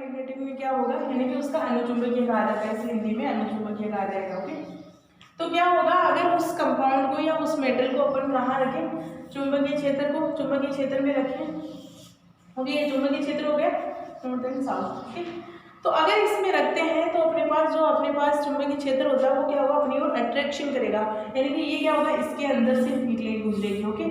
Paramagnetic में क्या होगा, यानी कि उसका अनुचुंबकीय कहा जाता है, इसे हिंदी में अनुचुंबकीय कहा जाएगा। ओके, तो क्या होगा अगर उस कंपाउंड को या उस मेटल को अपन कहाँ रखें, चुंबकीय क्षेत्र को चुंबकीय क्षेत्र में रखें। ओके, ये चुंबकीय क्षेत्र हो गया नॉर्थ एंड साउथ। ठीक, तो अगर इसमें रखते हैं तो अपने पास चुंबकीय क्षेत्र होता है वो क्या होगा, अपनी ओर अट्रैक्शन करेगा, यानी कि ये क्या होगा, इसके अंदर से निकलेगी, गुजरेगी। ओके,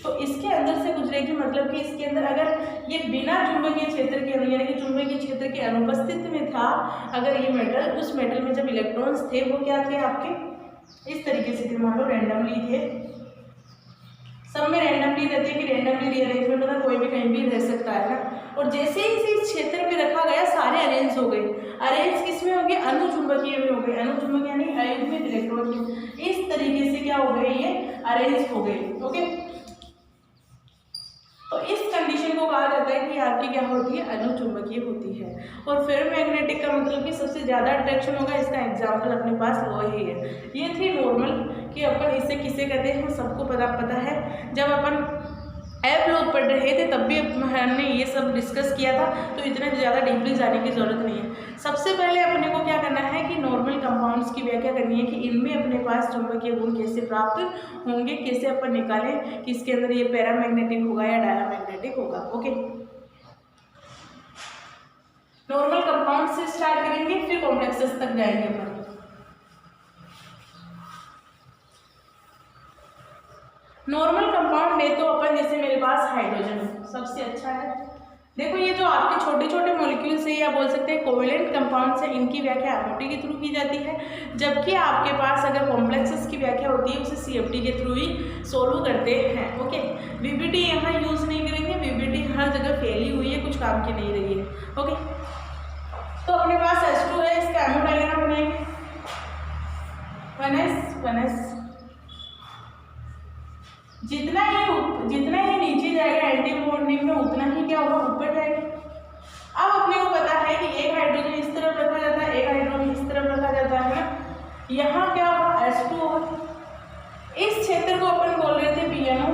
तो इसके अंदर से गुजरेगी मतलब कि इसके अंदर अगर ये बिना चुंबकीय क्षेत्र के यानी कि चुंबकीय क्षेत्र के अनुपस्थिति में था, अगर ये मेटल, उस मेटल में जब इलेक्ट्रॉन्स थे वो क्या थे आपके इस तरीके से थे, मान लो रैंडमली थे, सब में रैंडमली रहते हैं कि रैंडमली रीअरेंजमेंट होता है, कोई भी कहीं भी रह सकता है ना। और जैसे ही इस क्षेत्र में रखा गया सारे अरेंज हो गए। अरेंज किस में हो गए, अनुचुंबकीय में हो गए। अनुचुंबकीय यानी अयुग्मित इलेक्ट्रॉन में, इस तरीके से क्या हो गए, ये अरेंज हो गए। ओके, तो इस कंडीशन को कहा जाता है कि आपकी क्या होती है, अनुचुंबकीय होती है। और फेरोमैग्नेटिक का मतलब कि सबसे ज़्यादा अट्रैक्शन होगा, इसका एग्जाम्पल अपने पास वही है। ये थी नॉर्मल कि अपन इसे किसे कहते हैं, सबको पता है। जब अपन ऐप लोग पढ़ रहे थे तब भी हमने ये सब डिस्कस किया था, तो इतना ज़्यादा डीपली जाने की ज़रूरत नहीं है। सबसे पहले अपने को क्या करना है कि नॉर्मल कंपाउंड्स की व्याख्या करनी है कि इनमें अपने पास चुंबकीय गुण कैसे प्राप्त होंगे, कैसे अपन निकालें कि इसके अंदर ये पैरामैग्नेटिक होगा या डायमैग्नेटिक होगा। ओके, नॉर्मल कंपाउंड से स्टार्ट करेंगे, फिर कॉम्प्लेक्सेस तक जाएंगे अपन। नॉर्मल कंपाउंड में तो अपन जैसे मेरे पास हाइड्रोजन सबसे अच्छा है। देखो ये जो आपके छोटे छोटे मॉलिक्यूल्स है या बोल सकते हैं कोवेलेंट कंपाउंड्स है, इनकी व्याख्या एमओटी के थ्रू की जाती है, जबकि आपके पास अगर कॉम्प्लेक्सेस की व्याख्या होती है उसे सीएफटी के थ्रू ही सोल्व करते हैं। ओके, वीबीटी यहाँ यूज नहीं करेंगे, वीबीटी हर जगह फैली हुई है, कुछ काम की नहीं रही है। ओके, तो अपने पास H2 है, इसका एमओ डायग्राम बनाएंगे, 1s जितना ही नीचे जाएगा एंटी बॉन्डिंग में उतना ही क्या होगा, ऊपर जाएगा। अब अपने को पता है कि एक हाइड्रोजन इस तरफ रखा जाता है, एक हाइड्रोजन इस तरफ रखा जाता है ना, यहाँ क्या होगा, H2 होगा। इस क्षेत्र को अपन बोल रहे थे BNO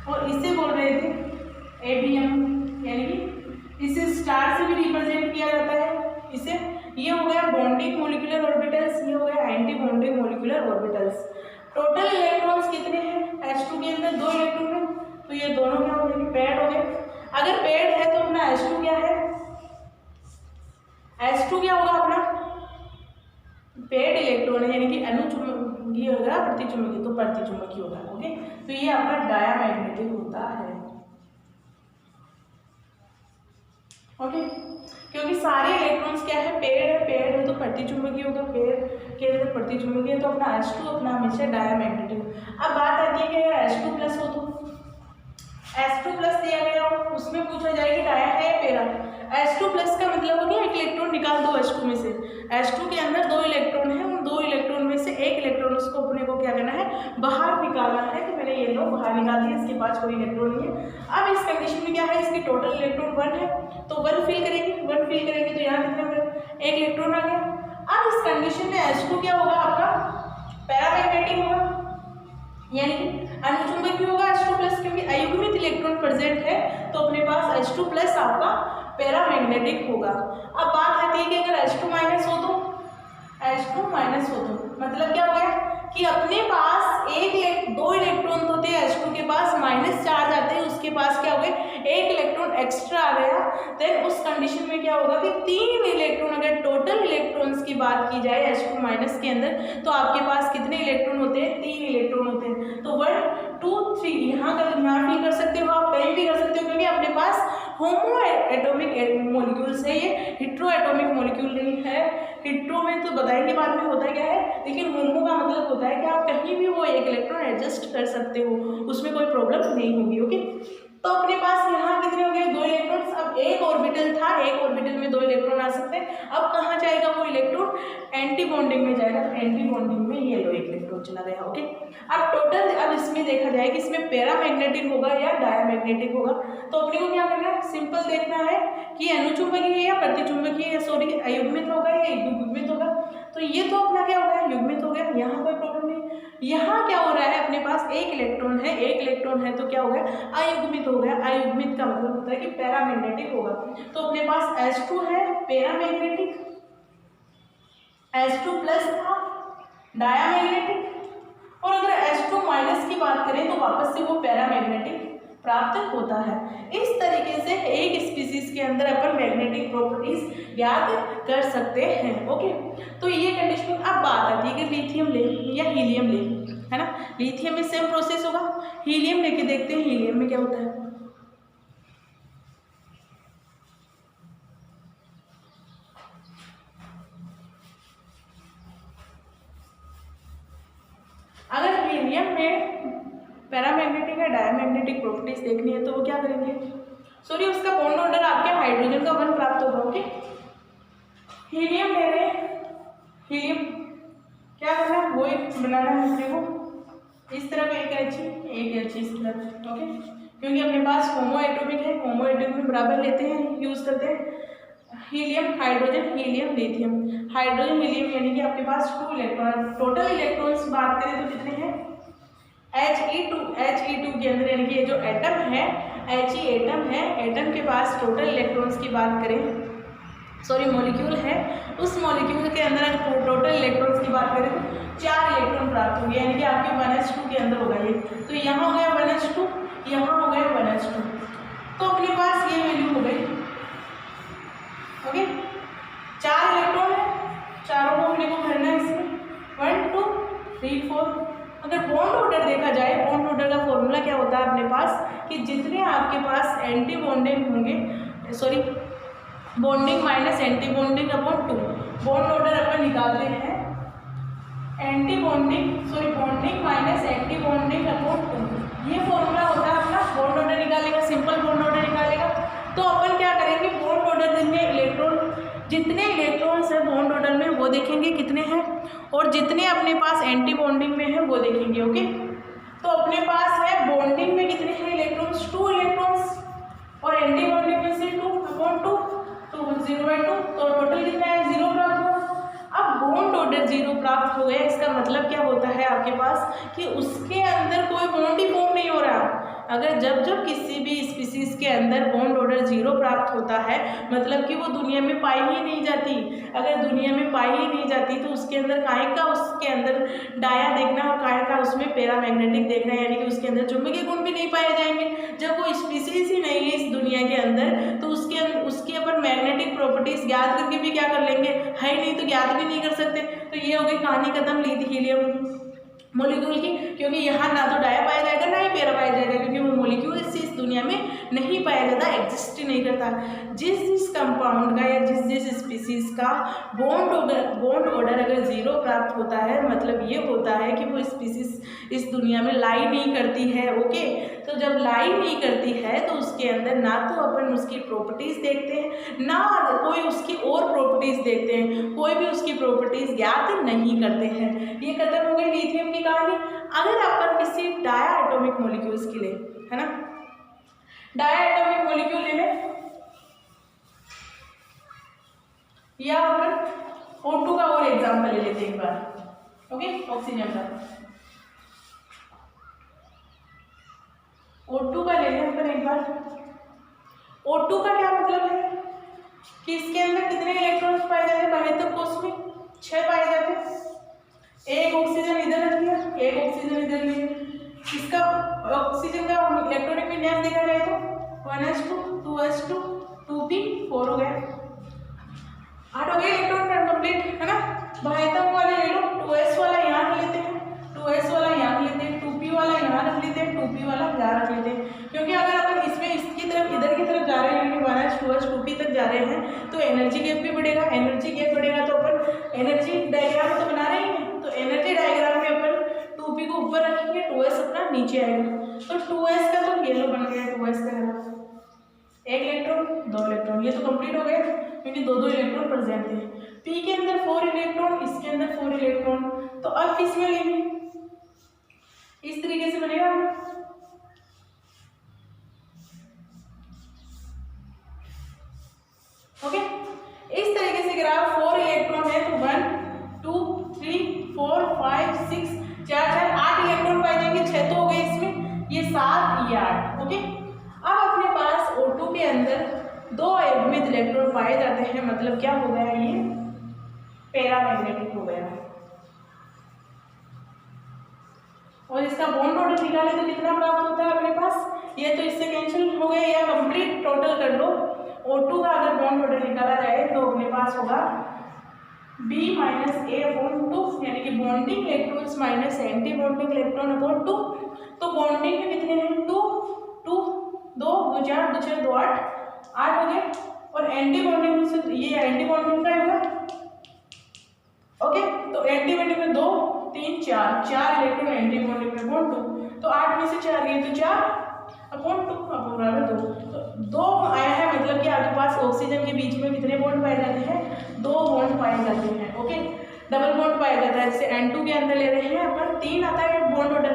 और इसे बोल रहे थे ABM, यानी कि इसे स्टार से भी रिप्रेजेंट किया जाता है। इसे ये हो गया बॉन्डिंग मोलिकुलर ऑर्बिटल्स, ये हो गया anti bonding molecular orbitals. Total electrons कितने हैं, H2 के अंदर 2 इलेक्ट्रॉन है, तो ये दोनों क्या हो गए, पेड हो गए। अगर पेड है तो अपना H2 क्या है, H2 क्या होगा अपना पेड इलेक्ट्रॉन है, यानी कि अनुचुंबकीय होगा, प्रतिचुंबकीय तो प्रतिचुंबकीय होगा। ओके, तो ये आपका डायमैग्नेटिक होता है। ओके, क्योंकि सारे इलेक्ट्रॉन्स क्या है, पेड है तो प्रतिचुंबकीय होगा, पेड के अंदर प्रतिचुंबकीय है तो अपना H2 अपना हमेशा डायमैग्नेटिक। अब बात आती है कि अगर H2 प्लस हो तो H2 प्लस दिया गया हो, उसमें पूछा जाएगा डाया है या पेरा। H2 प्लस का मतलब हो गया एक इलेक्ट्रॉन निकाल दो H2 में से। H2 के अंदर 2 इलेक्ट्रॉन है, उन 2 इलेक्ट्रॉन में से एक इलेक्ट्रॉन उसको अपने को क्या करना है, बाहर निकालना है। तो मैंने ये लो बाहर निकाल दिया, इसके पास कोई इलेक्ट्रॉन नहीं है। अब इस कंडीशन में क्या है, इसकी टोटल इलेक्ट्रॉन 1 है, तो 1 फिल करेंगे तो यहाँ कितने होंगे, 1 इलेक्ट्रॉन आ गया। अब इस कंडीशन में H2 क्या होगा, आपका पैरामैग्नेटिक होगा, यानी अनुचुंबकीय होगा H2 प्लस, क्योंकि अयुग्मित इलेक्ट्रॉन प्रेजेंट है तो अपने पास H2 प्लस आपका पैरामैग्नेटिक होगा। अब बात आती है कि अगर H2 माइनस हो तो मतलब क्या हो गया कि अपने पास 2 इलेक्ट्रॉन तो थे, H2 के पास माइनस चार्ज आते हैं, उसके पास क्या हो गए, 1 इलेक्ट्रॉन एक्स्ट्रा आ गया। देन उस कंडीशन में क्या होगा कि 3 इलेक्ट्रॉन, अगर टोटल इलेक्ट्रॉन्स की बात की जाए H2 माइनस के अंदर तो आपके पास कितने इलेक्ट्रॉन होते हैं, 3 इलेक्ट्रॉन होते हैं। तो 1 2 3 यहाँ भी कर सकते हो, आप कहीं भी कर सकते हो, क्योंकि अपने पास होमो एटॉमिक मॉलिक्यूल्स है, ये हिट्रो एटॉमिक मॉलिक्यूल नहीं है। हिट्रो में तो बताएंगे बाद में होता क्या है, लेकिन होमो का मतलब होता है कि आप कहीं भी वो 1 इलेक्ट्रॉन एडजस्ट कर सकते हो, उसमें कोई प्रॉब्लम नहीं होगी। ओके, तो अपने पास यहाँ कितने हो गए, 2 इलेक्ट्रॉन्स। अब एक ऑर्बिटल था, एक ऑर्बिटल में 2 इलेक्ट्रॉन आ सकते हैं। अब कहाँ जाएगा वो इलेक्ट्रॉन, एंटी बॉन्डिंग में जाएगा, तो एंटी बॉन्डिंग में ये लो इलेक्ट्रॉन चला गया। ओके, अब टोटल अब इसमें देखा जाए कि इसमें पैरामैग्नेटिक होगा या डायमैग्नेटिक होगा, तो अपने को क्या करना है, सिंपल देखना है कि अनुचुंबकीय है या प्रतिचुंबकीय है, सॉरी अयुग्मित होगा या युग्मित होगा। तो ये तो अपना क्या हो गया, युग्मित हो गया, यहाँ कोई प्रॉब्लम नहीं। यहाँ क्या हो रहा है, अपने पास एक इलेक्ट्रॉन है तो क्या हो गया, अयुग्मित हो गया। अयुग्मित का मतलब होता है कि पैरामैग्नेटिक होगा। तो अपने पास H2 है पैरामैग्नेटिक, H2 प्लस था डायामैग्नेटिक, और अगर H2 माइनस की बात करें तो वापस से वो पैरामैग्नेटिक प्राप्त होता है। इस तरीके से एक स्पीसीज के अंदर अपन मैग्नेटिक प्रॉपर्टीज ज्ञात कर सकते हैं। ओके, तो ये कंडीशन। अब बात आती है कि लिथियम ले या हीलियम ले, है ना। लिथियम में सेम प्रोसेस होगा, हीलियम लेके देखते हैं हीलियम में क्या होता है। अगर हीलियम में पैरामैग्नेटिक या डायमैग्नेटिक प्रॉपर्टीज देखनी है तो वो क्या करेंगे, सॉरी उसका बॉन्ड ऑर्डर आपके हाइड्रोजन का 1 प्राप्त होगा। ओके, हीलियम ले रहे हैं, हीलियम क्या करना है, वो एक बनाना है अपने को, इस तरफ एक एच इस तरफ। ओके, क्योंकि अपने पास होमो एटॉमिक है, होमो एटॉमिक बराबर लेते हैं, यूज करते हैं। Helium hydrogen helium lithium, hydrogen helium यानी कि आपके पास 2 इलेक्ट्रॉन। टोटल इलेक्ट्रॉन्स बात करें तो कितने हैं, He2 के अंदर यानी कि ये जो एटम है He एटम है, एटम के पास टोटल इलेक्ट्रॉन्स की बात करें, सॉरी मॉलिक्यूल है, उस मॉलिक्यूल के अंदर अगर टोटल इलेक्ट्रॉन्स की बात करें तो 4 इलेक्ट्रॉन प्राप्त होंगे, यानी कि आपके 1s2 के अंदर होगा ये। तो यहाँ हो गया 1s2, यहाँ हो गया 1s2, तो अपने पास ये वैल्यू हो गई। ओके, 4 इलेक्ट्रॉन है, चारों को अपने को भरना है इसमें 1 2 3 4। अगर बॉन्ड ऑर्डर देखा जाए, बॉन्ड ऑर्डर का फॉर्मूला क्या होता है अपने पास कि जितने आपके पास एंटी बॉन्डिंग होंगे, sorry bonding minus anti bonding upon 2, bond order अपन निकालते हैं anti bonding sorry bonding minus anti bonding upon 2, ये फॉर्मूला होता है अपना बॉन्ड ऑर्डर निकालेगा, सिंपल बॉन्ड ऑर्डर निकालेगा। तो अपन क्या करेंगे, बॉन्ड ऑर्डर जितने इलेक्ट्रॉन्स है बॉन्ड ऑर्डर में वो देखेंगे कितने हैं, और जितने अपने पास एंटी बॉन्डिंग में है वो देखेंगे। ओके, तो अपने पास है बॉन्डिंग में कितने हैं इलेक्ट्रॉन्स, 2 इलेक्ट्रॉन्स, और एंटी बॉन्डिंग में से 2 अपॉन 2 तो 0/2, तो टोटल कितना है 0 प्राप्त हुआ। अब बॉन्ड ऑर्डर 0 प्राप्त हो गया, इसका मतलब क्या होता है आपके पास कि उसके अंदर कोई बॉन्ड ही फॉर्म नहीं हो रहा। अगर जब किसी भी स्पीसीज के अंदर बॉन्ड ऑर्डर 0 प्राप्त होता है मतलब कि वो दुनिया में पाई ही नहीं जाती। अगर दुनिया में पाई ही नहीं जाती तो उसके अंदर काहे का उसके अंदर डाया देखना और काहे का उसमें पैरामैग्नेटिक देखना, यानी कि उसके अंदर चुंबकीय गुण भी नहीं पाए जाएंगे। जब वो स्पीसीज ही नहीं है इस दुनिया के अंदर तो उसके अपन मैग्नेटिक प्रॉपर्टीज ज्ञात करके भी क्या कर लेंगे, है ही नहीं तो ज्ञात भी नहीं कर सकते। तो ये हो गई कहानी खत्म हीलियम मॉलिक्यूल की, क्योंकि यहाँ ना तो डाया पाया जाएगा ना ही पैरा पाया जाएगा, क्योंकि वो मॉलिक्यूल इस दुनिया में नहीं पाया जाता, एग्जिस्ट ही नहीं करता। जिस कंपाउंड का या जिस स्पीसीज का बॉन्ड ऑर्डर अगर 0 प्राप्त होता है मतलब ये होता है कि वो स्पीसीज इस दुनिया में लाई नहीं करती है। ओके, तो जब लाई नहीं करती है तो उसके अंदर ना तो अपन उसकी प्रॉपर्टीज देखते हैं ना कोई उसकी और प्रॉपर्टीज देखते हैं, कोई भी उसकी प्रॉपर्टीज ज्ञात नहीं करते हैं। ये खत्म हो गई लिथियम की कहानी। अगर अपन किसी डाया एटॉमिक मॉलिक्यूल्स की ले, है ना, डाया एटॉमिक मॉलिक्यूल ले लें या अपन O2 का और एग्जांपल ले लेते हैं एक बार। ओके, ऑक्सीजन का O2 का ले लें अपन एक बार। O2 का क्या मतलब है कि इसके अंदर कितने इलेक्ट्रॉन्स पाए जाते हैं, पहले तो कोष में 6 पाए जाते हैं। एक ऑक्सीजन इधर रख लिया, एक ऑक्सीजन इधर लिया, इसका ऑक्सीजन का इलेक्ट्रॉनिक विन्यास देखा जाए तो 1s2 2s2 2p4 हो गया, 8 हो गए इलेक्ट्रॉन कंप्लीट, है ना। बाह्यतम वाले ले लो, 2s वाला यहाँ रख लेते हैं, 2s वाला यहाँ रख लेते हैं, 2p वाला यहाँ रख लेते हैं, 2p वाला यहाँ रख लेते हैं, क्योंकि अगर अपन इसमें इसकी तरफ इधर की तरफ जा रहे हैं यानी 1s 2s 2p तक जा रहे हैं तो एनर्जी गैप भी बढ़ेगा। एनर्जी गैप बढ़ेगा तो अपन एनर्जी डायग्राम तो बना रहे हैं, तो एनर्जी डायग्राम में अपन 2p को ऊपर रखेंगे, 2s अपना नीचे आएगा, तो 2s का तो येलो बन गया, 2s का है 1 इलेक्ट्रॉन 2 इलेक्ट्रॉन, ये तो कंप्लीट हो गया क्योंकि 2 इलेक्ट्रॉन प्रेजेंट है। p के अंदर 4 इलेक्ट्रॉन, इसके अंदर 4 इलेक्ट्रॉन, तो अब किसमें लेंगे, इस तरीके से बनेगा। ओके, इस तरीके से ग्राफ 4 इलेक्ट्रॉन है तो 1 2 3 4 5 6 4 4 ये 8। ओके, अब अपने पास O2 के अंदर 2 अयुग्मित इलेक्ट्रॉन पाए जाते हैं, मतलब क्या हो गया, ये पैरामैग्नेटिक हो गया। और इसका बॉन्ड ऑर्डर निकाले तो कितना प्राप्त होता है अपने पास, ये तो इससे कैंसिल हो गया, या कंप्लीट टोटल कर लो। O2 का अगर बॉन्ड ऑर्डर निकाला जाए तो अपने पास होगा B माइनस A/2, यानी कि bonding electrons minus anti bonding electron upon 2। तो बॉन्डिंग में कितने हैं, 2 2 2 2 4 2 6 2 8 हो गए, और एंटी बॉन्डिंग में से ये एंटी बॉन्डिंग का होगा। ओके, तो एंटी बॉन्डिंग में 2 3 4 इलेक्ट्रॉन एंटी बॉन्डिंग में अपॉन 2, तो 8 में से 4 गए तो 4 अपॉन 2 अपॉन बराबर 2। तो 2 आया है, मतलब कि आपके पास ऑक्सीजन के बीच में कितने बॉन्ड पाए जाते हैं, 2 बॉन्ड पाए जाते हैं। ओके, डबल बॉन्ड पाया जाता है, जैसे N2 के अंदर ले रहे हैं अपन 3 आता है बॉन्ड ऑर्डर।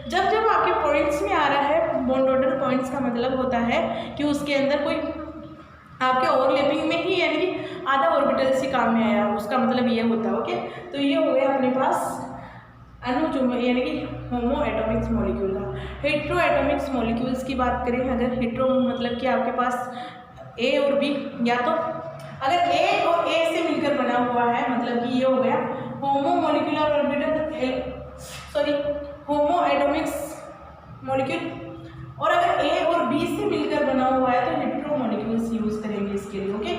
जब जब आपके पॉइंट्स में आ रहा है बॉन्ड ऑर्डर, पॉइंट्स का मतलब होता है कि उसके अंदर कोई आपके ओवरलैपिंग में ही, यानी कि आधा ऑर्बिटल से काम में आया, उसका मतलब ये होता है। ओके, तो ये हो गया अपने पास अणु, यानी कि होमो एटॉमिक्स मॉलिक्यूल का। हेट्रो एटॉमिक्स मॉलिक्यूल्स की बात करें, अगर हेट्रो मतलब कि आपके पास ए और बी, या तो अगर ए और ए से मिलकर बना हुआ है, मतलब कि ये हो गया होमो मॉलिक्यूलर ऑर्बिटल, सॉरी होमो एटॉमिक्स मॉलिक्यूल, और अगर ए और बी से मिलकर बना हुआ है तो हेट्रो मॉलिक्यूल्स यूज करेंगे इसके लिए। ओके,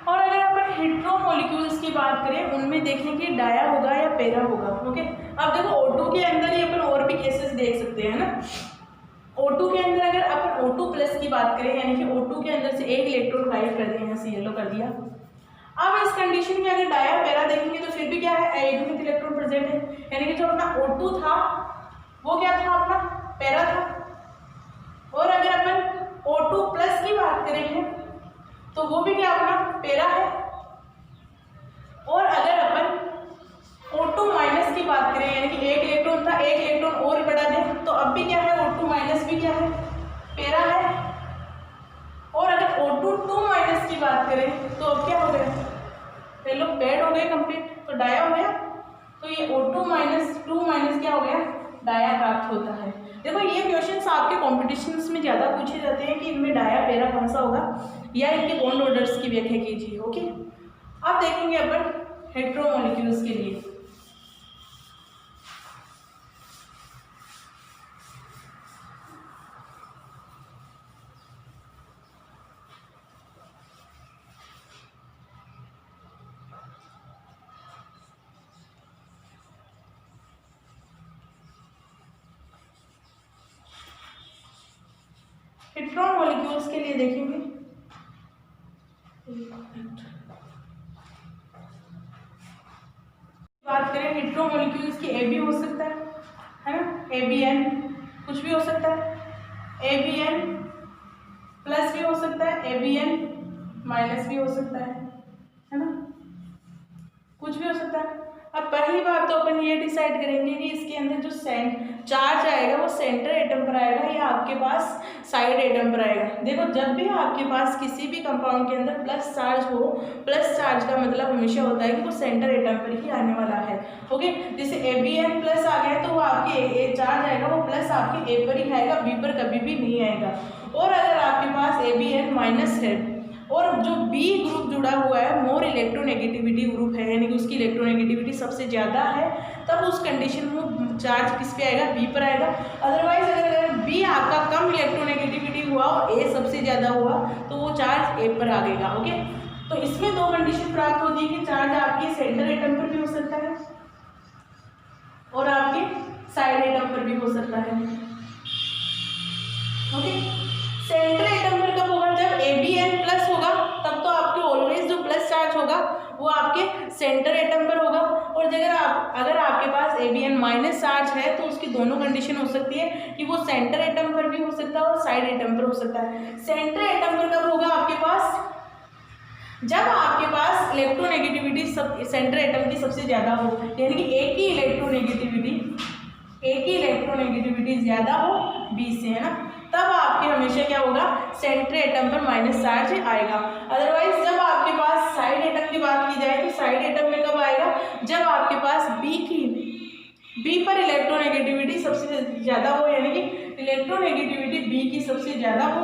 और अगर अपन हेट्रो मॉलिक्यूल्स की बात करें, उनमें देखें कि डाया होगा या पैरा होगा। ओके, अब देखो O2 के अंदर ही अपन और भी केसेस देख सकते हैं ना। O2 के अंदर अगर अपन O2+ की बात करें, यानी कि O2 के अंदर से एक इलेक्ट्रॉन गायब कर दिया, यहाँ से येलो कर दिया। अब इस कंडीशन में अगर डाया पैरा देखेंगे तो फिर भी क्या है, अयुग्मित इलेक्ट्रॉन प्रेजेंट है, यानी कि जो अपना O2 था वो क्या था, अपना पैरा था। और अगर अपन O2+ की बात करें तो वो भी क्या अपना पैरा है। और अगर अपन O2- की बात करें, यानी कि एक इलेक्ट्रॉन था, एक इलेक्ट्रॉन और बढ़ा दें, तो अब भी क्या है, O2- भी क्या है, पैरा है। और अगर O2 की बात करें तो अब क्या हो गया, चलो पैड हो गए कंप्लीट, तो डाया हो गया। तो ये O2- क्या हो गया, डाया प्राप्त होता है। देखो ये क्वेश्चंस आपके कॉम्पिटिशन्स में ज़्यादा पूछे जाते हैं कि इनमें डाया पैरा कौन सा होगा, या इनके बॉन्ड ऑर्डर्स की व्याख्या कीजिए। ओके, अब देखेंगे अपन हेट्रो मॉलिक्यूल्स के लिए। हेट्रो मॉलिक्यूल्स के लिए देखेंगे, बात करें हेट्रो मॉलिक्यूल्स की, ए भी हो सकता है ना, ABN कुछ भी हो सकता है, ABN+ भी हो सकता है, ABN- भी हो सकता है ना, कुछ भी हो सकता है। अब पहली बात तो अपन ये डिसाइड करेंगे कि इसके अंदर जो चार्ज आएगा वो सेंटर एटम पर आएगा या आपके पास साइड एटम पर आएगा। देखो जब भी आपके पास किसी भी कंपाउंड के अंदर प्लस चार्ज हो, प्लस चार्ज का मतलब हमेशा होता है कि वो सेंटर एटम पर ही आने वाला है। ओके, जैसे ABN+ आ गया तो वो आपके चार्ज आएगा वो प्लस आपके A पर ही आएगा, B पर कभी भी नहीं आएगा। और अगर आपके पास ABN- है और जो B ग्रुप जुड़ा हुआ है, मोर इलेक्ट्रोनेगेटिविटी ग्रुप है, यानी कि उसकी इलेक्ट्रोनेगेटिविटी सबसे ज़्यादा है, तब उस कंडीशन में चार्ज किस पे आएगा, B पर आएगा। अदरवाइज अगर B आपका कम इलेक्ट्रोनेगेटिविटी हुआ और A सबसे ज़्यादा हुआ तो वो चार्ज A पर आ गएगा। ओके, तो इसमें दो कंडीशन प्राप्त होती है कि चार्ज आपके सेंटर एटम पर भी हो सकता है और आपके साइड एटम पर भी हो सकता है। ओके, सेंटर एटम पर कब होगा, जब ABN+ होगा, तब तो आपके ऑलवेज जो प्लस चार्ज होगा वो आपके सेंटर एटम पर होगा। और अगर आपके पास ABN- चार्ज है तो उसकी दोनों कंडीशन हो सकती है कि वो सेंटर एटम पर भी हो सकता है और साइड एटम पर हो सकता है। सेंटर एटम पर कब होगा आपके पास, जब आपके पास इलेक्ट्रोनेगेटिविटी सेंटर एटम की सबसे ज़्यादा हो, यानी कि एक ही इलेक्ट्रोनेगेटिविटी ज़्यादा हो B से, है ना, तब आपके हमेशा क्या होगा, सेंटर एटम पर माइनस चार्ज आएगा। अदरवाइज जब आपके पास साइड एटम की बात पर इलेक्ट्रोनेगेटिविटी सबसे ज़्यादा हो, यानी कि इलेक्ट्रोनेगेटिविटी बी की सबसे ज़्यादा हो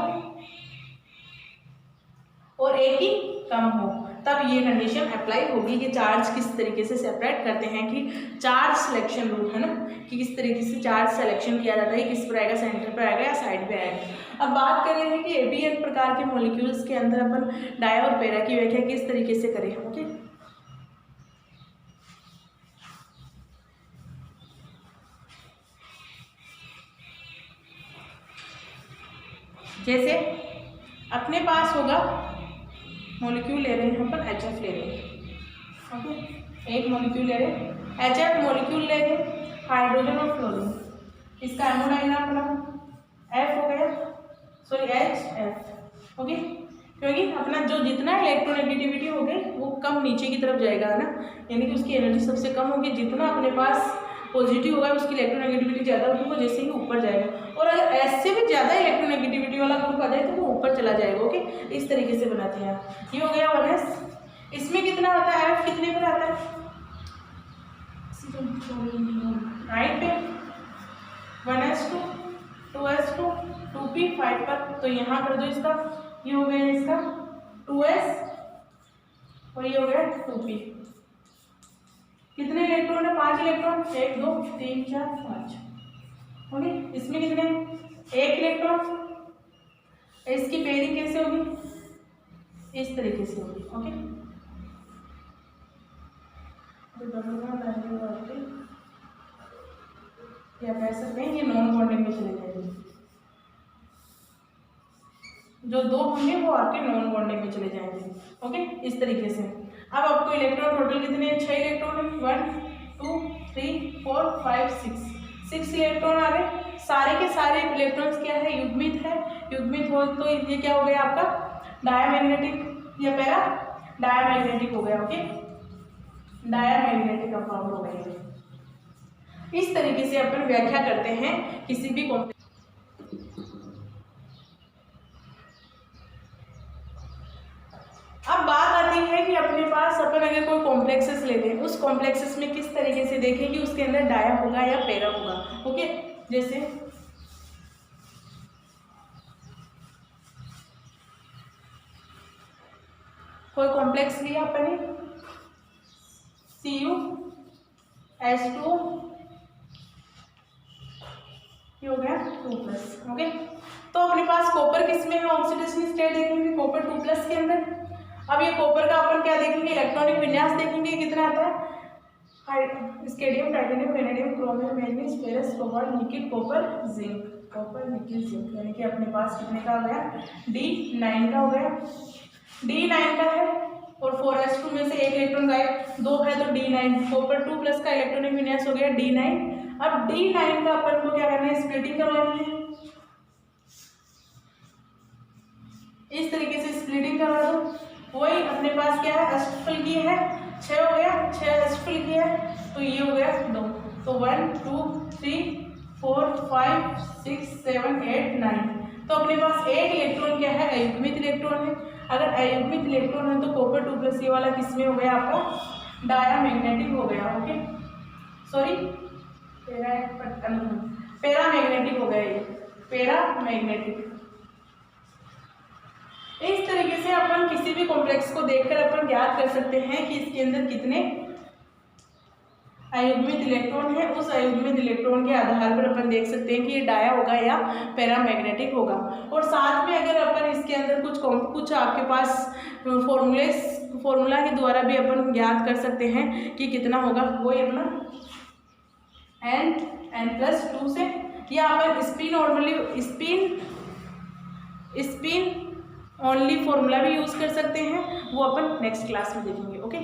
और ए की कम हो, तब ये कंडीशन अप्लाई होगी कि चार्ज किस तरीके से सेपरेट करते हैं, कि चार्ज सिलेक्शन रूल है ना, कि किस तरीके से चार्ज सिलेक्शन किया जाता है, किस पर आएगा, सेंटर पर आएगा या साइड पे आएगा। अब बात कर रहे हैं कि एबीएन प्रकार के मॉलिक्यूल्स के अंदर अपन डाया और पैरा की व्याख्या किस तरीके से करें। ओके, जैसे अपने पास होगा मॉलिक्यूल ले रहे हैं हम पर HF ले रहे हैं, ओके, एक मॉलिक्यूल ले रहे हैं HF मॉलिक्यूल ले रहे हैं, हाइड्रोजन और फ्लोरीन, इसका एमो डायग्राम बनाओ, F हो गया, सॉरी HF, ओके, क्योंकि अपना जो जितना इलेक्ट्रोनेगेटिविटी हो गई वो कम नीचे की तरफ जाएगा ना, यानी कि उसकी एनर्जी सबसे कम होगी, जितना अपने पास पॉजिटिव होगा उसकी इलेक्ट्रोनेगेटिविटी ज़्यादा होगी, वो जैसे ही ऊपर जाएगा, और अगर एस से भी ज़्यादा इलेक्ट्रोनेगेटिविटी वाला ग्रुप आ जाए तो वो ऊपर चला जाएगा। ओके, इस तरीके से बनाते हैं। ये हो गया 1s। इसमें कितना आता है, एफ कितने पर आता है, राइट पे 1s2 2s2 2p 5 पर, तो यहाँ कर दो इसका, ये हो गया इसका 2s और ये हो गया 2p। कितने इलेक्ट्रॉन है, 5 इलेक्ट्रॉन, 1 2 3 4 5, ओके, इसमें कितने, 1 इलेक्ट्रॉन, इसकी पेयरिंग कैसे होगी, इस तरीके से होगी। ओके, क्या कह सकते हैं, ये नॉन बॉन्डिंग में चले जाएंगे, जो 2 होंगे वो आपके नॉन बॉन्डिंग में चले जाएंगे। ओके, इस तरीके से। अब आपको इलेक्ट्रॉन टोटल कितने हैं, 6 इलेक्ट्रॉन है, 1 2 3 4 5 6 इलेक्ट्रॉन आ गए। सारे के सारे इलेक्ट्रॉन्स क्या है, युग्मित है, युग्मित हो तो ये क्या हो गया आपका डायमैग्नेटिक या पैरा डायमैग्नेटिक हो गया। ओके, डायमैग्नेटिक का फॉर्म हो गया। इस तरीके से अपन व्याख्या करते हैं किसी भी कॉम्प्लेक्स। अब बात आती है कि अपने पास अपन अगर कोई कॉम्प्लेक्सेस लेते हैं, उस कॉम्प्लेक्सेस में किस तरीके से देखें कि उसके अंदर डाया होगा या पैरा होगा। ओके, जैसे कोई कॉम्प्लेक्स लिया अपन ने CuH2 ये हो गया 2+। ओके, तो अपने पास कॉपर किस में है, ऑक्सीडेशन स्टेट देखेंगे कॉपर 2+ के अंदर। अब ये कॉपर का अपन क्या देखेंगे, इलेक्ट्रॉनिक विन्यास देखेंगे, कितना आता है, स्केडियम, titanium, vanadium, chromium, manganese, ferrous, cobalt, nickel, copper, zinc, copper, nickel, zinc, यानी कि अपने पास कितने का हो गया, D9 का हो गया, D9 का है, और 4s2 में से एक इलेक्ट्रॉन गायब, 2 है तो D9, कॉपर 2+ का इलेक्ट्रॉनिक विन्यास हो गया D9। अब D9 का अपन को क्या करना है, स्प्लिटिंग करवानी है, इस तरीके से स्प्लिटिंग करवा दो। वही अपने पास क्या है, अष्टफल की है, 6 हो गया, 6 अष्टफल की है, तो ये हो गया 2, तो 1 2 3 4 5 6 7 8 9। तो अपने पास एक इलेक्ट्रॉन क्या है, अयुग्मित इलेक्ट्रॉन है। अगर अयुग्मित इलेक्ट्रॉन है तो कॉपर 2+ ये वाला किस में हो गया आपका, डायमैग्नेटिक हो गया। ओके, सॉरी पैरामैग्नेटिक हो गया, ये पैरामैग्नेटिक। इस तरीके से अपन किसी भी कॉम्प्लेक्स को देखकर अपन ज्ञात कर सकते हैं कि इसके अंदर कितने अयुग्मित इलेक्ट्रॉन है। उस अयुग्मित इलेक्ट्रॉन के आधार पर अपन देख सकते हैं कि ये डाया होगा या पैरामैग्नेटिक होगा। और साथ में अगर अपन इसके अंदर कुछ आपके पास फॉर्मूला के द्वारा भी अपन ज्ञात कर सकते हैं कि कितना होगा, वो ही अपना n+2 से, या अपन स्पिन ओनली फॉर्मूला भी यूज कर सकते हैं, वो अपन नेक्स्ट क्लास में देखेंगे। ओके।